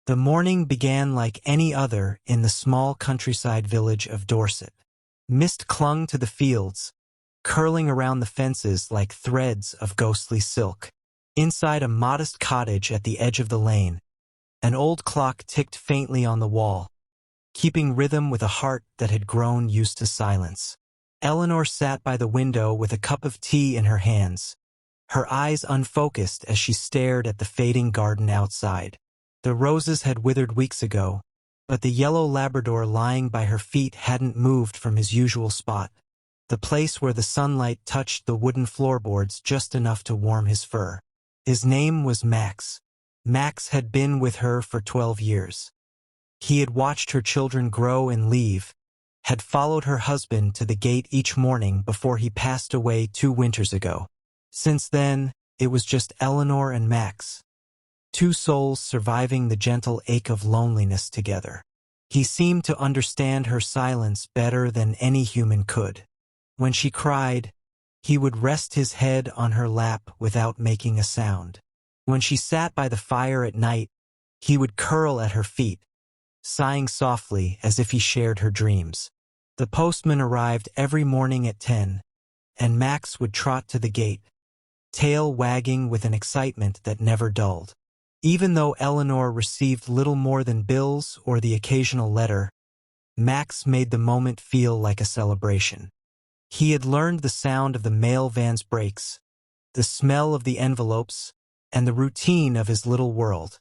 The morning began like any other in the small countryside village of Dorset. Mist clung to the fields, curling around the fences like threads of ghostly silk. Inside a modest cottage at the edge of the lane, an old clock ticked faintly on the wall, keeping rhythm with a heart that had grown used to silence. Eleanor sat by the window with a cup of tea in her hands, her eyes unfocused as she stared at the fading garden outside. The roses had withered weeks ago, but the yellow Labrador lying by her feet hadn't moved from his usual spot, the place where the sunlight touched the wooden floorboards just enough to warm his fur. His name was Max. Max had been with her for 12 years. He had watched her children grow and leave, had followed her husband to the gate each morning before he passed away 2 winters ago. Since then, it was just Eleanor and Max, 2 souls surviving the gentle ache of loneliness together. He seemed to understand her silence better than any human could. When she cried, he would rest his head on her lap without making a sound. When she sat by the fire at night, he would curl at her feet, sighing softly as if he shared her dreams. The postman arrived every morning at 10, and Max would trot to the gate, tail wagging with an excitement that never dulled. Even though Eleanor received little more than bills or the occasional letter, Max made the moment feel like a celebration. He had learned the sound of the mail van's brakes, the smell of the envelopes, and the routine of his little world,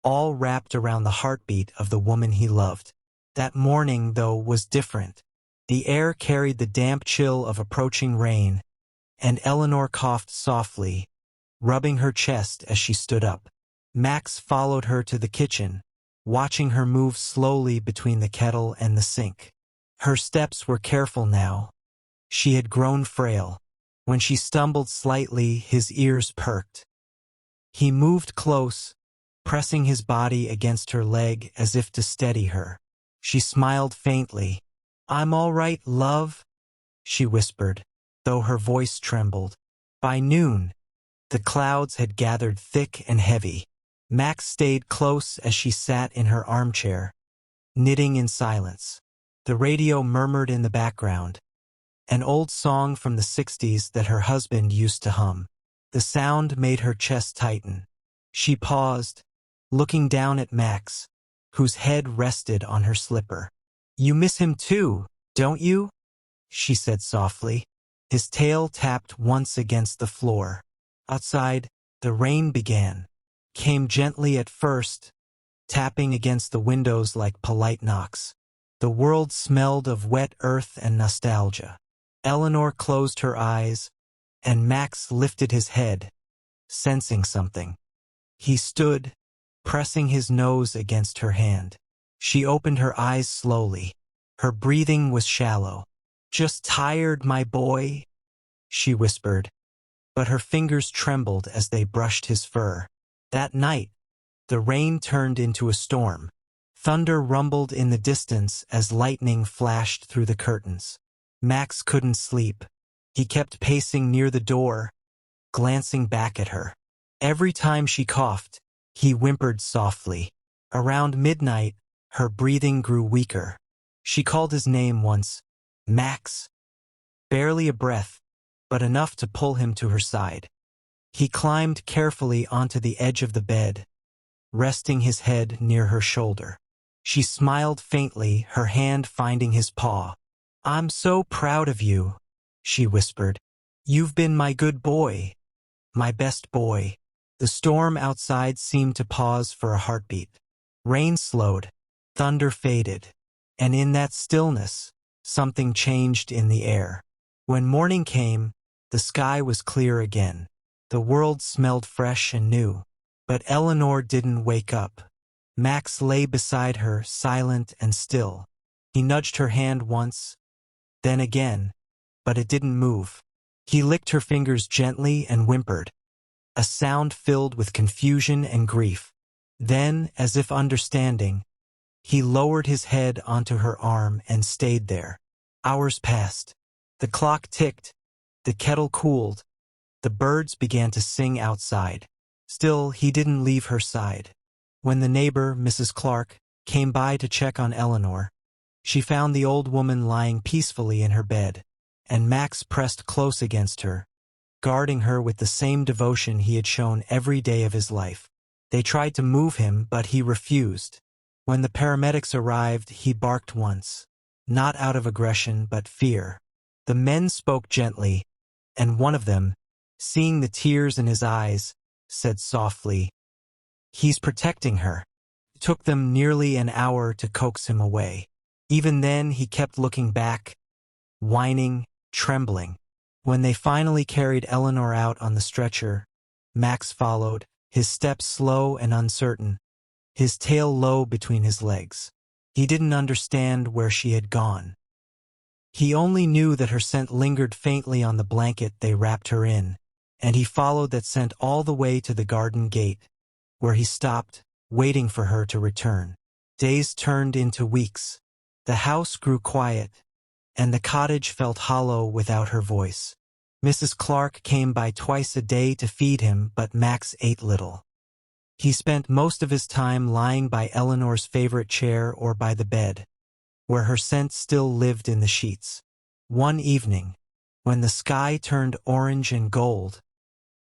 all wrapped around the heartbeat of the woman he loved. That morning, though, was different. The air carried the damp chill of approaching rain, and Eleanor coughed softly, rubbing her chest as she stood up. Max followed her to the kitchen, watching her move slowly between the kettle and the sink. Her steps were careful now. She had grown frail. When she stumbled slightly, his ears perked. He moved close, pressing his body against her leg as if to steady her. She smiled faintly. "I'm all right, love," she whispered, though her voice trembled. By noon, the clouds had gathered thick and heavy. Max stayed close as she sat in her armchair, knitting in silence. The radio murmured in the background, an old song from the 60s that her husband used to hum. The sound made her chest tighten. She paused, looking down at Max, whose head rested on her slipper. "You miss him too, don't you?" she said softly. His tail tapped once against the floor. Outside, the rain began, came gently at first, tapping against the windows like polite knocks. The world smelled of wet earth and nostalgia. Eleanor closed her eyes, and Max lifted his head, sensing something. He stood, pressing his nose against her hand. She opened her eyes slowly. Her breathing was shallow. "Just tired, my boy," she whispered, but her fingers trembled as they brushed his fur. That night, the rain turned into a storm. Thunder rumbled in the distance as lightning flashed through the curtains. Max couldn't sleep. He kept pacing near the door, glancing back at her. Every time she coughed, he whimpered softly. Around midnight, her breathing grew weaker. She called his name once, "Max." Barely a breath, but enough to pull him to her side. He climbed carefully onto the edge of the bed, resting his head near her shoulder. She smiled faintly, her hand finding his paw. "I'm so proud of you," she whispered. "You've been my good boy, my best boy." The storm outside seemed to pause for a heartbeat. Rain slowed, thunder faded, and in that stillness, something changed in the air. When morning came, the sky was clear again. The world smelled fresh and new. But Eleanor didn't wake up. Max lay beside her, silent and still. He nudged her hand once, then again, but it didn't move. He licked her fingers gently and whimpered, a sound filled with confusion and grief. Then, as if understanding, he lowered his head onto her arm and stayed there. Hours passed. The clock ticked, the kettle cooled, the birds began to sing outside. Still, he didn't leave her side. When the neighbor, Mrs. Clark, came by to check on Eleanor, she found the old woman lying peacefully in her bed, and Max pressed close against her, guarding her with the same devotion he had shown every day of his life. They tried to move him, but he refused. When the paramedics arrived, he barked once, not out of aggression but fear. The men spoke gently, and one of them, seeing the tears in his eyes, said softly, "He's protecting her." It took them nearly an hour to coax him away. Even then, he kept looking back, whining, trembling. When they finally carried Eleanor out on the stretcher, Max followed, his steps slow and uncertain, his tail low between his legs. He didn't understand where she had gone. He only knew that her scent lingered faintly on the blanket they wrapped her in, and he followed that scent all the way to the garden gate, where he stopped, waiting for her to return. Days turned into weeks. The house grew quiet, and the cottage felt hollow without her voice. Mrs. Clark came by twice a day to feed him, but Max ate little. He spent most of his time lying by Eleanor's favorite chair or by the bed, where her scent still lived in the sheets. One evening, when the sky turned orange and gold,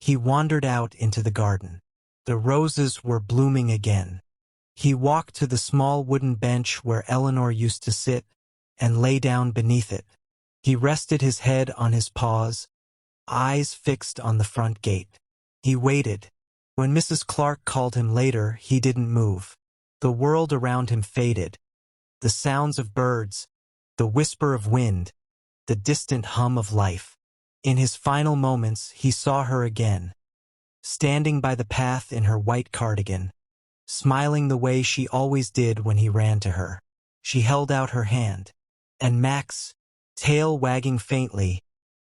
he wandered out into the garden. The roses were blooming again. He walked to the small wooden bench where Eleanor used to sit and lay down beneath it. He rested his head on his paws, eyes fixed on the front gate. He waited. When Mrs. Clark called him later, he didn't move. The world around him faded. The sounds of birds, the whisper of wind, the distant hum of life. In his final moments, he saw her again, standing by the path in her white cardigan, smiling the way she always did when he ran to her. She held out her hand, and Max, tail wagging faintly,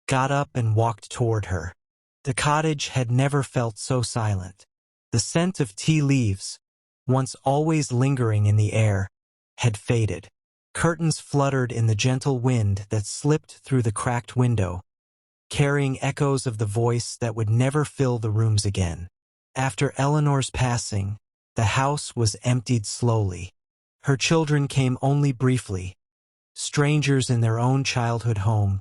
got up and walked toward her. The cottage had never felt so silent. The scent of tea leaves, once always lingering in the air, had faded. Curtains fluttered in the gentle wind that slipped through the cracked window, carrying echoes of the voice that would never fill the rooms again. After Eleanor's passing, the house was emptied slowly. Her children came only briefly, strangers in their own childhood home,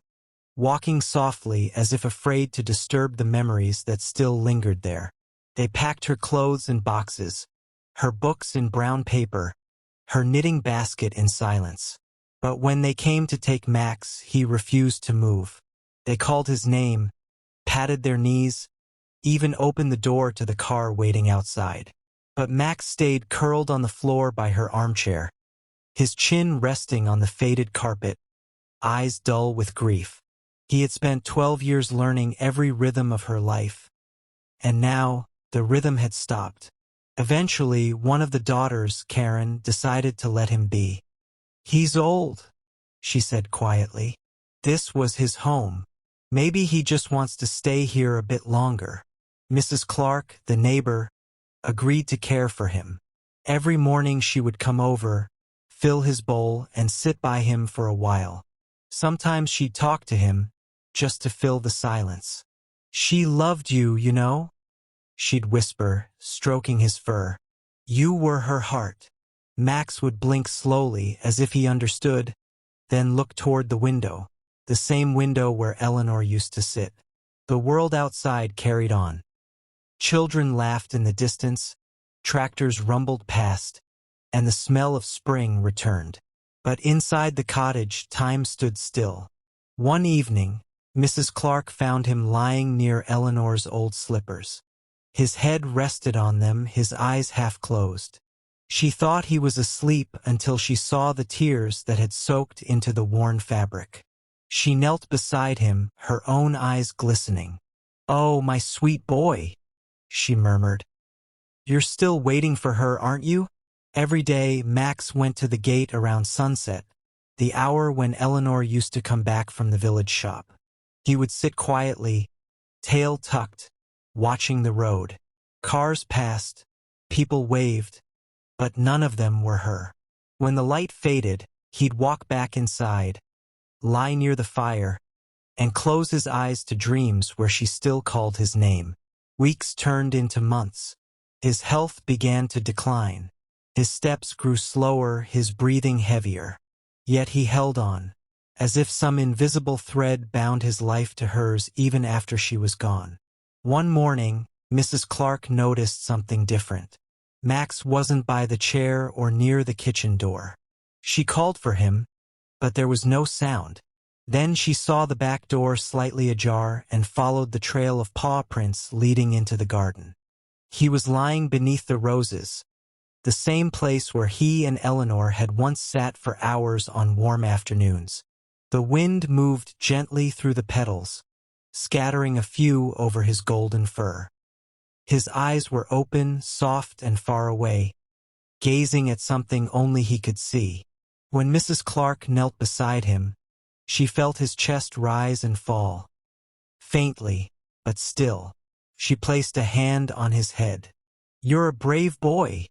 walking softly as if afraid to disturb the memories that still lingered there. They packed her clothes in boxes, her books in brown paper, her knitting basket in silence. But when they came to take Max, he refused to move. They called his name, patted their knees, even opened the door to the car waiting outside. But Max stayed curled on the floor by her armchair, his chin resting on the faded carpet, eyes dull with grief. He had spent 12 years learning every rhythm of her life, and now the rhythm had stopped. Eventually, one of the daughters, Karen, decided to let him be. "He's old," she said quietly. This was his home. Maybe he just wants to stay here a bit longer. Mrs. Clark, the neighbor, agreed to care for him. Every morning she would come over, fill his bowl, and sit by him for a while. Sometimes she'd talk to him, just to fill the silence. "She loved you, you know," she'd whisper, stroking his fur. "You were her heart." Max would blink slowly as if he understood, then look toward the window, the same window where Eleanor used to sit. The world outside carried on. Children laughed in the distance, tractors rumbled past, and the smell of spring returned. But inside the cottage, time stood still. One evening, Mrs. Clark found him lying near Eleanor's old slippers. His head rested on them, his eyes half closed. She thought he was asleep until she saw the tears that had soaked into the worn fabric. She knelt beside him, her own eyes glistening. "Oh, my sweet boy," she murmured. "You're still waiting for her, aren't you?" Every day, Max went to the gate around sunset, the hour when Eleanor used to come back from the village shop. He would sit quietly, tail tucked, watching the road. Cars passed, people waved, but none of them were her. When the light faded, he'd walk back inside, lie near the fire, and close his eyes to dreams where she still called his name. Weeks turned into months. His health began to decline. His steps grew slower, his breathing heavier. Yet he held on, as if some invisible thread bound his life to hers even after she was gone. One morning, Mrs. Clark noticed something different. Max wasn't by the chair or near the kitchen door. She called for him, but there was no sound. Then she saw the back door slightly ajar and followed the trail of paw prints leading into the garden. He was lying beneath the roses, the same place where he and Eleanor had once sat for hours on warm afternoons. The wind moved gently through the petals, scattering a few over his golden fur. His eyes were open, soft, and far away, gazing at something only he could see. When Mrs. Clark knelt beside him, she felt his chest rise and fall. Faintly, but still, she placed a hand on his head. "You're a brave boy,"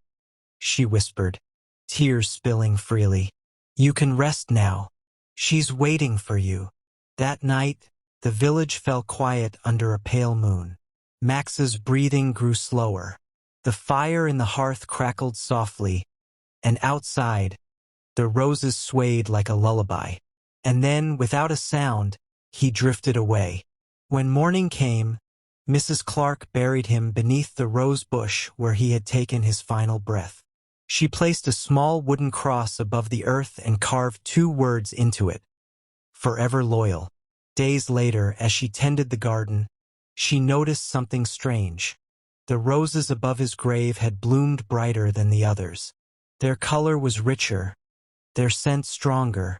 she whispered, tears spilling freely. "You can rest now. She's waiting for you." That night, the village fell quiet under a pale moon. Max's breathing grew slower. The fire in the hearth crackled softly, and outside, the roses swayed like a lullaby. And then, without a sound, he drifted away. When morning came, Mrs. Clark buried him beneath the rose bush where he had taken his final breath. She placed a small wooden cross above the earth and carved 2 words into it: "Forever loyal." Days later, as she tended the garden, she noticed something strange. The roses above his grave had bloomed brighter than the others. Their color was richer, their scent stronger,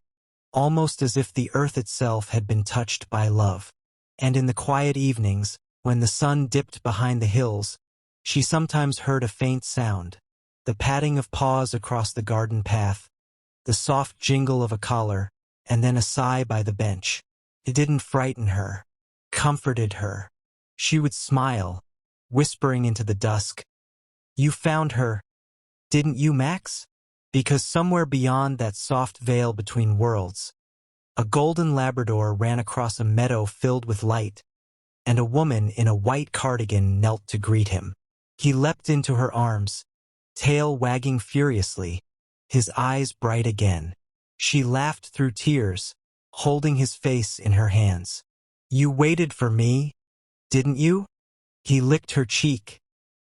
almost as if the earth itself had been touched by love. And in the quiet evenings, when the sun dipped behind the hills, she sometimes heard a faint sound, the patting of paws across the garden path, the soft jingle of a collar, and then a sigh by the bench. It didn't frighten her, comforted her. She would smile, whispering into the dusk, "You found her, didn't you, Max?" Because somewhere beyond that soft veil between worlds, a golden Labrador ran across a meadow filled with light, and a woman in a white cardigan knelt to greet him. He leapt into her arms, tail wagging furiously, his eyes bright again. She laughed through tears, holding his face in her hands. "You waited for me, didn't you?" He licked her cheek,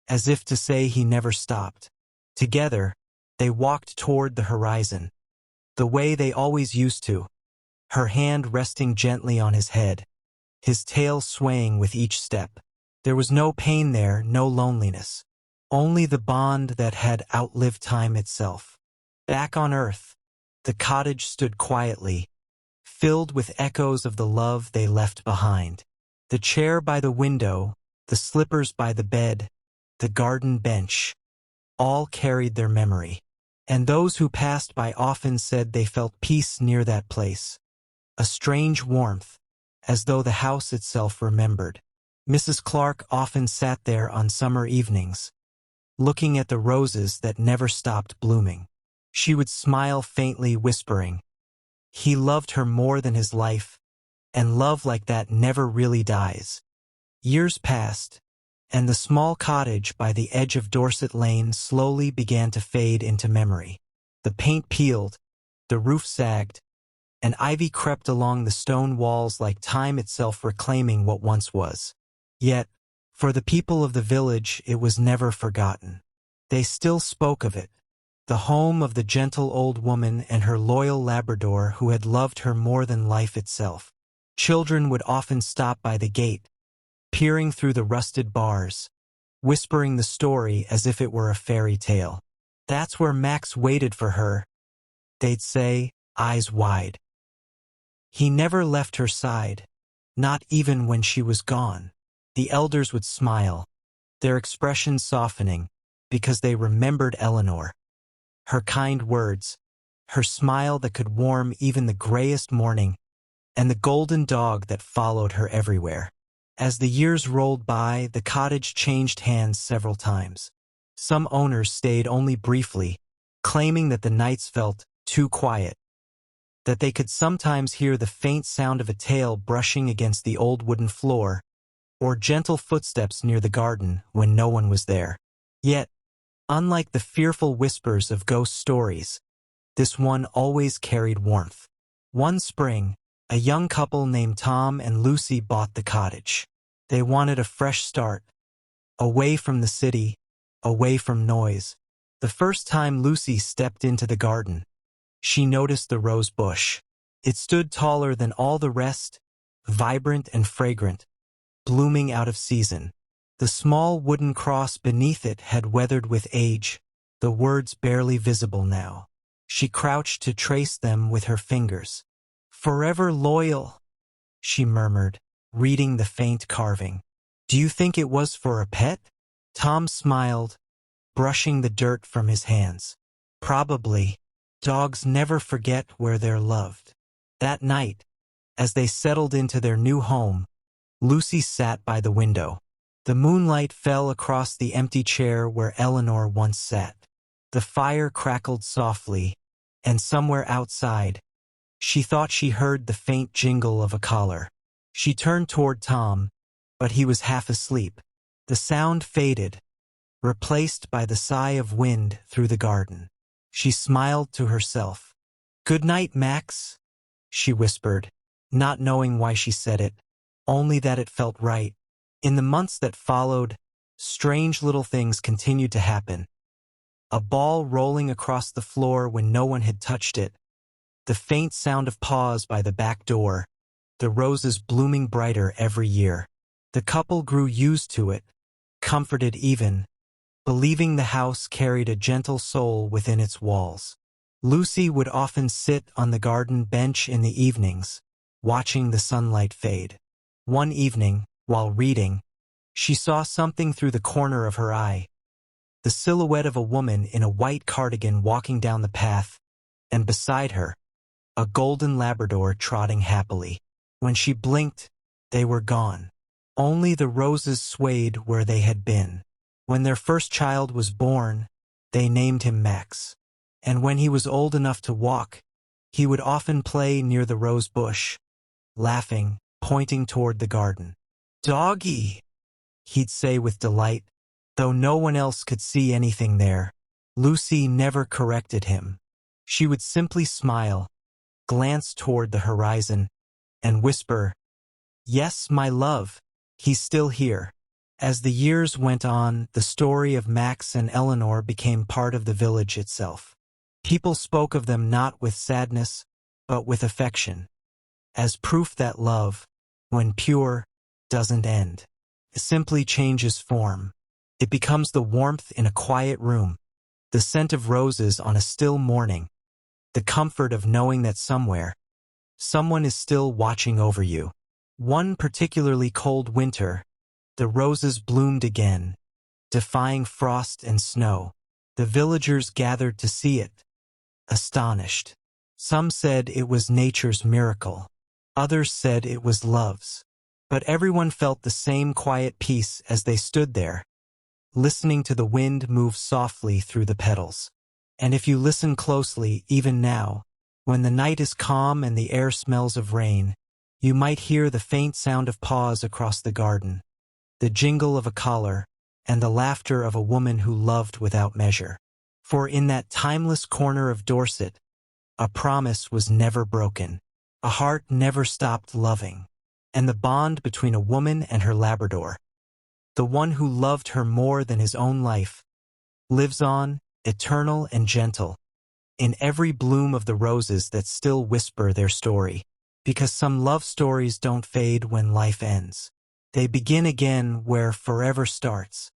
as if to say he never stopped. Together, they walked toward the horizon, the way they always used to, her hand resting gently on his head, his tail swaying with each step. There was no pain there, no loneliness, only the bond that had outlived time itself. Back on Earth, the cottage stood quietly, filled with echoes of the love they left behind. The chair by the window, the slippers by the bed, the garden bench, all carried their memory. And those who passed by often said they felt peace near that place, a strange warmth, as though the house itself remembered. Mrs. Clark often sat there on summer evenings, looking at the roses that never stopped blooming. She would smile faintly, whispering, "He loved her more than his life, and love like that never really dies." Years passed, and the small cottage by the edge of Dorset Lane slowly began to fade into memory. The paint peeled, the roof sagged, and ivy crept along the stone walls like time itself reclaiming what once was. Yet, for the people of the village, it was never forgotten. They still spoke of it, the home of the gentle old woman and her loyal Labrador who had loved her more than life itself. Children would often stop by the gate, peering through the rusted bars, whispering the story as if it were a fairy tale. "That's where Max waited for her," they'd say, eyes wide. "He never left her side, not even when she was gone." The elders would smile, their expressions softening, because they remembered Eleanor, her kind words, her smile that could warm even the grayest morning, and the golden dog that followed her everywhere. As the years rolled by, the cottage changed hands several times. Some owners stayed only briefly, claiming that the nights felt too quiet, that they could sometimes hear the faint sound of a tail brushing against the old wooden floor, or gentle footsteps near the garden when no one was there. Yet, unlike the fearful whispers of ghost stories, this one always carried warmth. One spring, a young couple named Tom and Lucy bought the cottage. They wanted a fresh start, away from the city, away from noise. The first time Lucy stepped into the garden, she noticed the rose bush. It stood taller than all the rest, vibrant and fragrant, blooming out of season. The small wooden cross beneath it had weathered with age, the words barely visible now. She crouched to trace them with her fingers. "Forever loyal," she murmured, reading the faint carving. "Do you think it was for a pet?" Tom smiled, brushing the dirt from his hands. "Probably. Dogs never forget where they're loved." That night, as they settled into their new home, Lucy sat by the window. The moonlight fell across the empty chair where Eleanor once sat. The fire crackled softly, and somewhere outside, she thought she heard the faint jingle of a collar. She turned toward Tom, but he was half asleep. The sound faded, replaced by the sigh of wind through the garden. She smiled to herself. "Good night, Max," she whispered, not knowing why she said it, only that it felt right. In the months that followed, strange little things continued to happen. A ball rolling across the floor when no one had touched it, the faint sound of paws by the back door, the roses blooming brighter every year. The couple grew used to it, comforted even, believing the house carried a gentle soul within its walls. Lucy would often sit on the garden bench in the evenings, watching the sunlight fade. One evening, while reading, she saw something through the corner of her eye. The silhouette of a woman in a white cardigan walking down the path, and beside her, a golden Labrador trotting happily. When she blinked, they were gone. Only the roses swayed where they had been. When their first child was born, they named him Max. And when he was old enough to walk, he would often play near the rose bush, laughing, pointing toward the garden. "Doggy," he'd say with delight, though no one else could see anything there. Lucy never corrected him. She would simply smile, glance toward the horizon, and whisper, "Yes, my love, he's still here." As the years went on, the story of Max and Eleanor became part of the village itself. People spoke of them not with sadness, but with affection, as proof that love, when pure, doesn't end. It simply changes form. It becomes the warmth in a quiet room, the scent of roses on a still morning, the comfort of knowing that somewhere, someone is still watching over you. One particularly cold winter, the roses bloomed again, defying frost and snow. The villagers gathered to see it, astonished. Some said it was nature's miracle. Others said it was love's. But everyone felt the same quiet peace as they stood there, listening to the wind move softly through the petals. And if you listen closely, even now, when the night is calm and the air smells of rain, you might hear the faint sound of paws across the garden, the jingle of a collar, and the laughter of a woman who loved without measure. For in that timeless corner of Dorset, a promise was never broken, a heart never stopped loving, and the bond between a woman and her Labrador, the one who loved her more than his own life, lives on, eternal and gentle, in every bloom of the roses that still whisper their story. Because some love stories don't fade when life ends. They begin again where forever starts.